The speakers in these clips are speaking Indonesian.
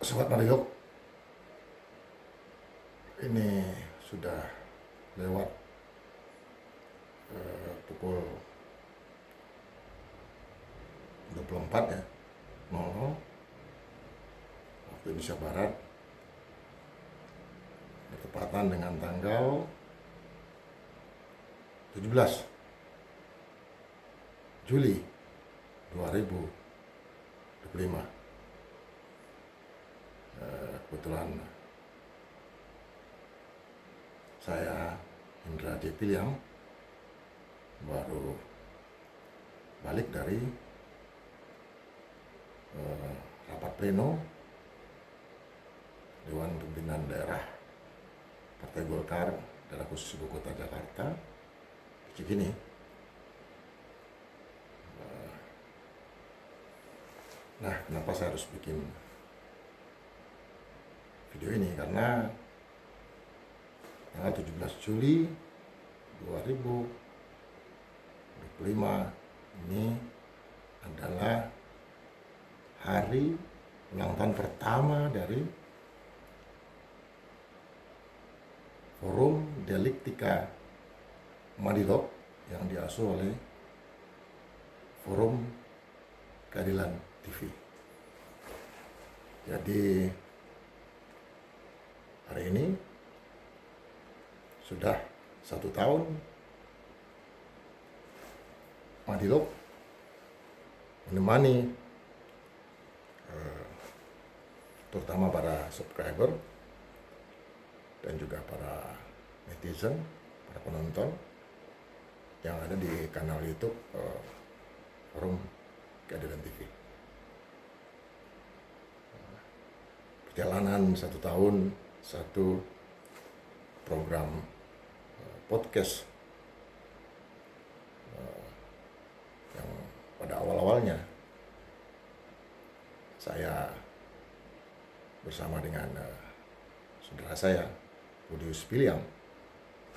Sobat Mariok, ini sudah lewat pukul 24 ya, 00 waktu Indonesia Barat, bertepatan dengan tanggal 17 Juli 2025. Kebetulan saya Indra J. Piliang baru balik dari rapat pleno Dewan Pimpinan Daerah Partai Golkar daerah khusus Ibu Kota Jakarta di Cikini. Nah, kenapa saya harus bikin video ini? Karena tanggal 17 Juli 2025 ini adalah hari ulang tahun pertama dari Forum Dialektika Madilog yang diasuh oleh Forum Keadilan TV. Jadi hari ini sudah 1 tahun Madilog menemani terutama para subscriber dan juga para netizen, para penonton yang ada di kanal YouTube Forum Keadilan TV. Perjalanan 1 tahun, satu program podcast yang pada awal-awalnya saya bersama dengan saudara saya Budius Piliang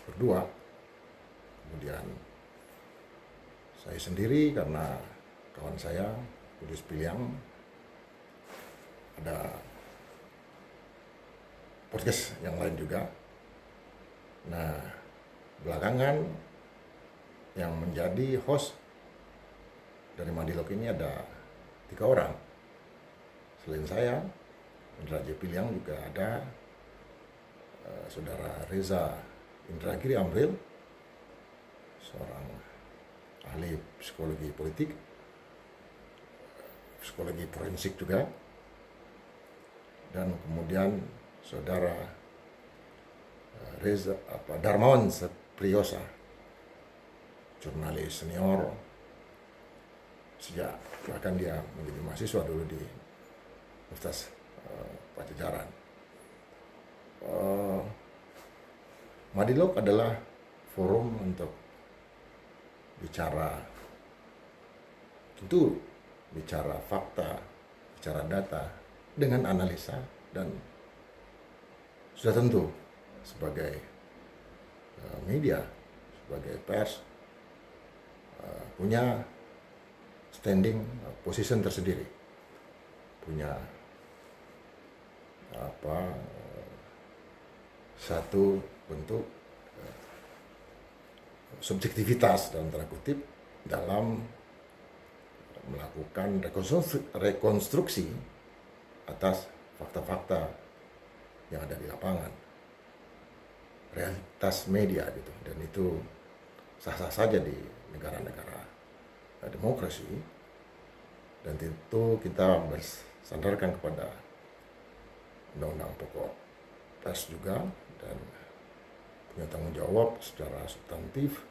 berdua, kemudian saya sendiri karena kawan saya Budius Piliang ada podcast yang lain juga. Nah, belakangan yang menjadi host dari Madilog ini ada 3 orang. Selain saya, Indra J. Piliang, juga ada saudara Reza Indragiri Amril, seorang ahli psikologi politik, psikologi forensik juga, dan kemudian saudara Reza Darmawan Priyosa, jurnalis senior sejak bahkan dia menjadi mahasiswa dulu di Universitas Pajajaran. Madilog adalah forum untuk bicara, tentu bicara fakta, bicara data dengan analisa, dan sudah tentu sebagai media, sebagai pers, punya standing position tersendiri, punya satu bentuk subjektivitas dalam tanda kutip dalam melakukan rekonstruksi atas fakta-fakta yang ada di lapangan, realitas media gitu. Dan itu sah-sah saja di negara-negara demokrasi, dan tentu kita bersandarkan kepada Undang-Undang Pokok Pers juga, dan punya tanggung jawab secara substantif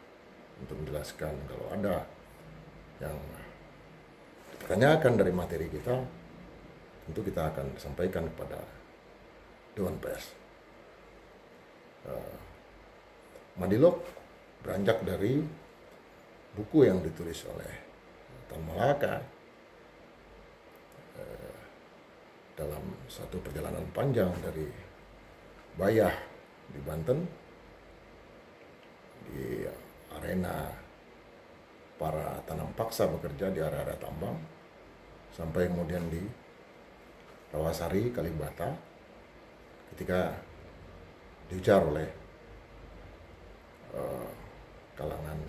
untuk menjelaskan kalau ada yang dipertanyakan dari materi kita, tentu kita akan sampaikan kepada Dewan Pers. Madilog beranjak dari buku yang ditulis oleh Tan Malaka dalam satu perjalanan panjang dari Bayah di Banten, di arena para tanam paksa bekerja di area-area tambang, sampai kemudian di Rawasari, Kalibata, ketika diujar oleh kalangan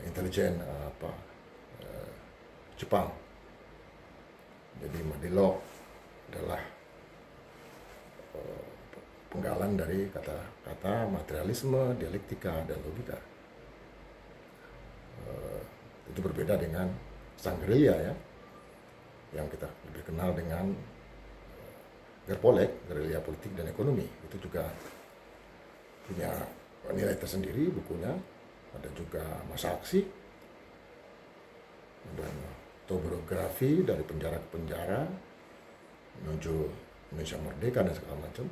intelijen Jepang. Jadi Madilog adalah penggalan dari kata-kata materialisme, dialektika, dan logika. Itu berbeda dengan sang gerilya ya, yang kita lebih kenal dengan Gerpolek, gerilya politik dan ekonomi. Itu juga punya nilai tersendiri bukunya. Ada juga masa aksi dan autobiografi dari penjara ke penjara menuju Indonesia merdeka dan segala macam.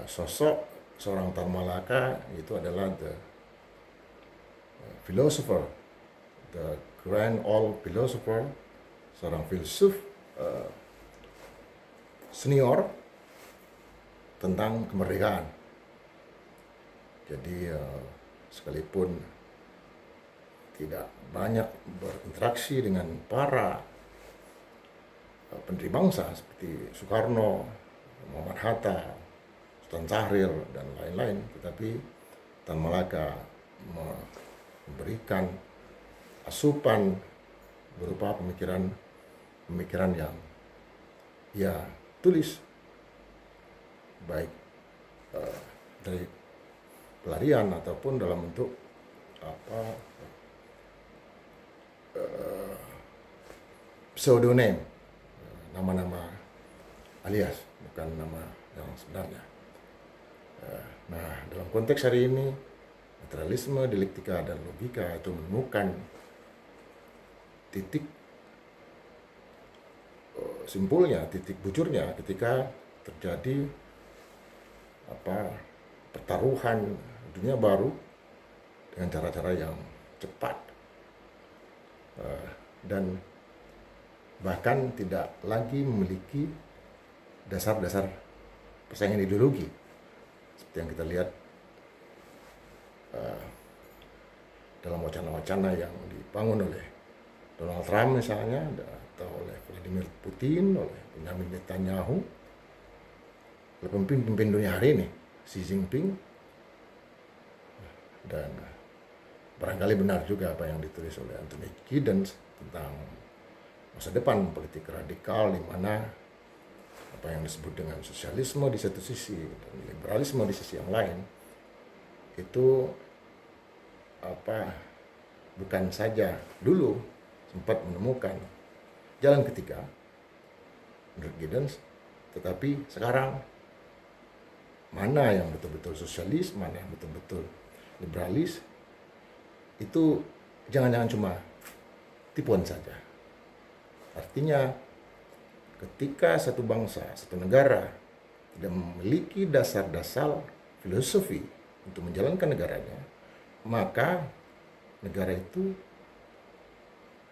Sosok seorang Tan Malaka itu adalah the philosopher, the grand old philosopher, seorang filsuf senior tentang kemerdekaan. Jadi sekalipun tidak banyak berinteraksi dengan para pendiri bangsa seperti Soekarno, Muhammad Hatta, Sultan Syahrir, dan lain-lain, tetapi Tan Malaka memberikan asupan berupa pemikiran yang ia tulis, baik dari pelarian ataupun dalam bentuk pseudonym, nama-nama alias, bukan nama yang sebenarnya. Nah, dalam konteks hari ini, materialisme, dialektika, dan logika itu menemukan titik simpulnya, titik bujurnya ketika terjadi pertaruhan dunia baru dengan cara-cara yang cepat dan bahkan tidak lagi memiliki dasar-dasar persaingan ideologi seperti yang kita lihat dalam wacana-wacana yang dibangun oleh Donald Trump misalnya, atau oleh Vladimir Putin, oleh Benjamin Netanyahu, oleh pemimpin dunia hari ini, Xi Jinping. Dan barangkali benar juga apa yang ditulis oleh Anthony Giddens tentang masa depan politik radikal, di mana apa yang disebut dengan sosialisme di satu sisi dan liberalisme di sisi yang lain itu bukan saja dulu sempat menemukan jalan ketiga menurut Giddens, tetapi sekarang mana yang betul-betul sosialis, mana yang betul-betul liberalis, itu jangan-jangan cuma tipuan saja. Artinya ketika satu bangsa, satu negara tidak memiliki dasar-dasar filosofi untuk menjalankan negaranya, maka negara itu,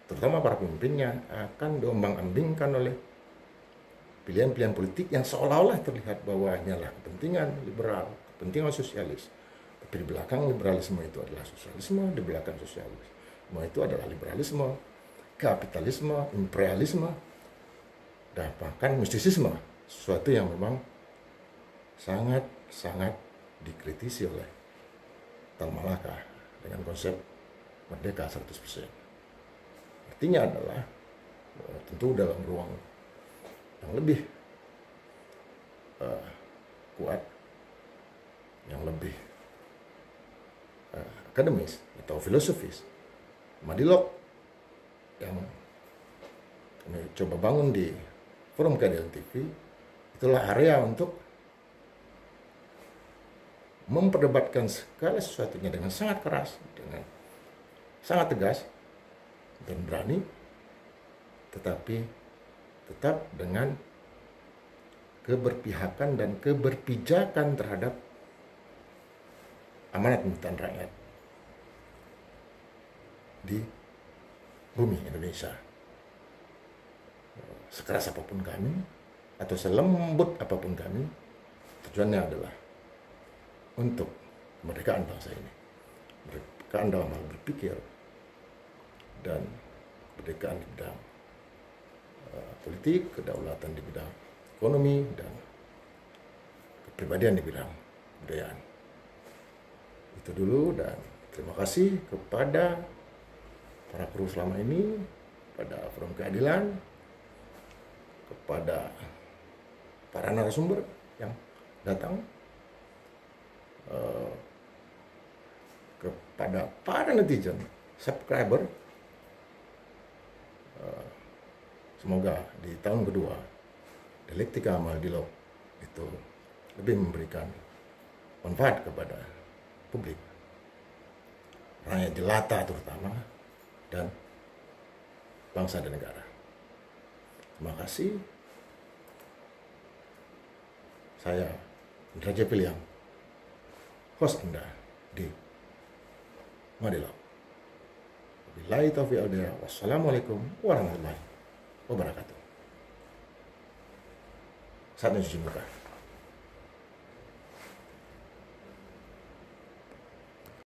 terutama para pemimpinnya, akan diombang-ambingkan oleh pilihan-pilihan politik yang seolah-olah terlihat bahwa ini adalah kepentingan liberal, kepentingan sosialis. Tapi di belakang liberalisme itu adalah sosialisme, di belakang sosialisme itu adalah liberalisme, kapitalisme, imperialisme, dan bahkan mistisisme. Sesuatu yang memang sangat-sangat dikritisi oleh Tan Malaka dengan konsep merdeka 100%. Artinya adalah tentu dalam ruang yang lebih kuat, yang lebih akademis atau filosofis, Madilog yang kami coba bangun di Forum Keadilan TV, itulah area untuk memperdebatkan segala sesuatunya dengan sangat keras, dengan sangat tegas dan berani, tetapi tetap dengan keberpihakan dan keberpijakan terhadap amanat pemerintahan rakyat di bumi Indonesia. Sekeras apapun kami atau selembut apapun kami, tujuannya adalah untuk kemerdekaan bangsa ini, kemerdekaan dalam hal berpikir dan kemerdekaan di bidang politik, kedaulatan di bidang ekonomi, dan kepribadian di bidang kebudayaan. Itu dulu, dan terima kasih kepada para kru selama ini, pada Forum Keadilan, kepada para narasumber yang datang, kepada para netizen, subscriber. Semoga di tahun kedua Dialektika Amal Dialog itu lebih memberikan manfaat kepada publik, rakyat jelata terutama, dan bangsa dan negara. Terima kasih. Saya Indra Jepiliang, host Anda di Madialog. Wabillahi taufiq wal hidayah. Wassalamualaikum warahmatullahi wabarakatuh. Saatnya cuci muka.